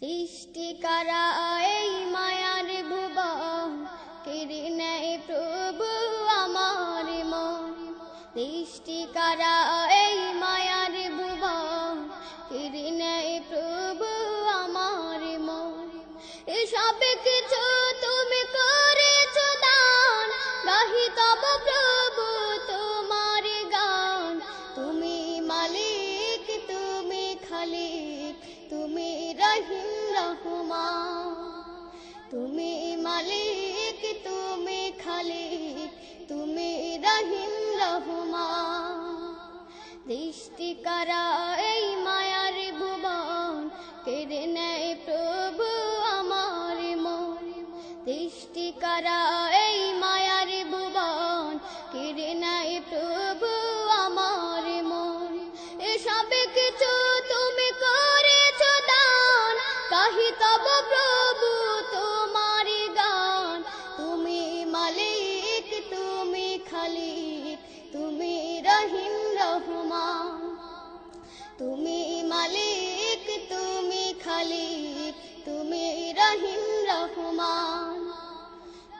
সৃষ্টি করা এই মায়ার ভুবন কেড়ে নেয় প্রভু আমার মন। সৃষ্টি করা এই মায়ার ভুবন কেড়ে নেয় প্রভু আমার মন। এসব কিছু তুমি করেছো দান, গাহি তব প্রভু তোমার গান। তুমি মালিক, তুমি খালিক, তুমি রহিম রহমান। তুমি মালিক, তুমি খালিক, তুমি রহিম রহমান। সৃষ্টি করা এই মায়ার ভুবন কেড়ে নেয় প্রভু আমার মন। সৃষ্টি করা এই মায়ার ভুবন কেড়ে নেয় প্রভু আমার মন। এসব কিছু তুমি করেছো দান, গাহি তব প্রভু তোমার গান। তুমি মালিক, তুমি খালিক, তুমি রহিম রহমান। তুমি মালিক, তুমি খালিক, তুমি রহিম রহমান।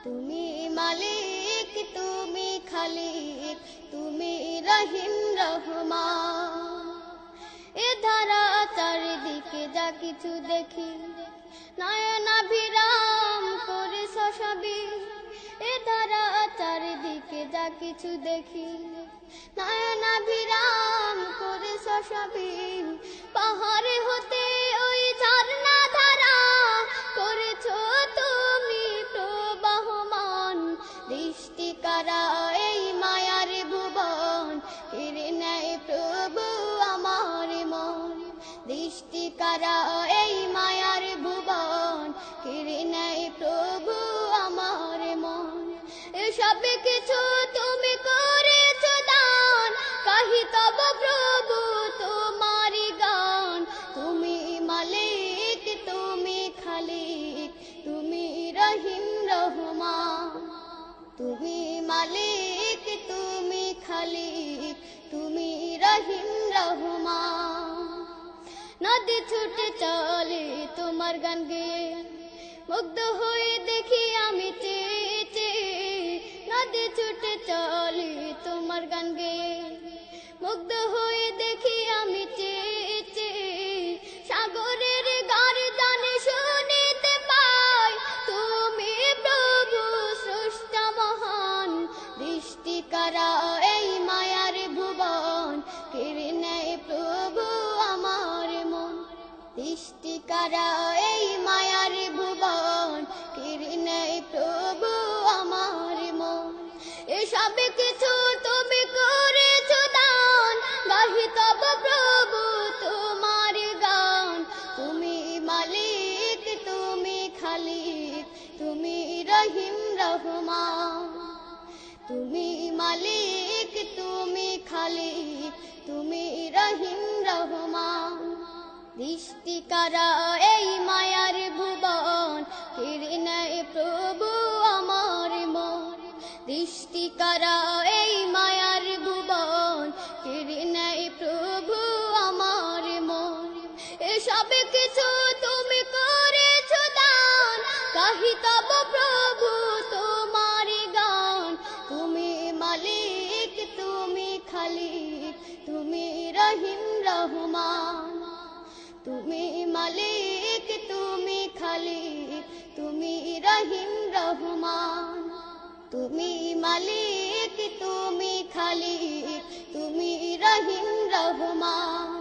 তুমি মালিক, তুমি খালিক, তুমি রহিম রহমান। এ ধারা চারিদিকে যা কিছু দেখি, নয়নাভিরাম করে সবই। এ ধারা চারিদিকে যা কিছু দেখি, নয়নাভিরাম করে সবই। পাহাড় হতে ওই ঝর্ণা ধারা করেছো তুমি প্রবাহমান। সৃষ্টি করা এই মায়ার ভুবন কেড়ে নেয় প্রভু আমার মন। সৃষ্টি করা এই মায়ার ভুবন কেড়ে নেয় প্রভু আমার মন। এসব কিছু তুমি করেছো দান, গাহি তব প্রভু তোমার গান। তুমি মালিক, তুমি খালিক, তুমি রহিম রহমান। তুমি মালিক, তুমি খালিক, তুমি রহিম রহমান। নদী ছুটে চলে তোমার গান গেয়ে, মুগ্ধ হয়ে দেখি আমি চেয়ে চেয়ে। নদী ছুটে চলে তোমার গান গেয়ে, মুগ্ধ হয়ে দেখি আমি চেয়ে চেয়ে। সাগরের গার্জন শুনিতে পাই, তুমি প্রভু স্রষ্টা মহান। সৃষ্টি করা এই মায়ার ভুবন কেড়ে নেয় প্রভু আমার মন। সৃষ্টি করা এই মায়ার ভুবন কেড়ে নেয় প্রভু আমার মন। এসব কিছু তুমি করেছো দান, গাহি তব প্রভু তোমার গান। তুমি মালিক, তুমি খালিক, তুমি রহিম রহমান। তুমি মালিক, তুমি খালিক, তুমি রহিম রহমান। সৃষ্টি করা এই মায়ার ভুবন কেড়ে নেয় প্রভু আমার মন। সৃষ্টি করা এই মায়ার ভুবন কেড়ে নেয় প্রভু আমার মন। এসব কিছু তুমি করেছো দান, গাহি তব প্রভু তোমার গান। তুমি মালিক, তুমি খালিক, তুমি রহিম রহমান। তুমি মালিক, তুমি খালিক, তুমি রহিম রহমান। তুমি মালিক, তুমি খালিক, তুমি রহিম রহমান।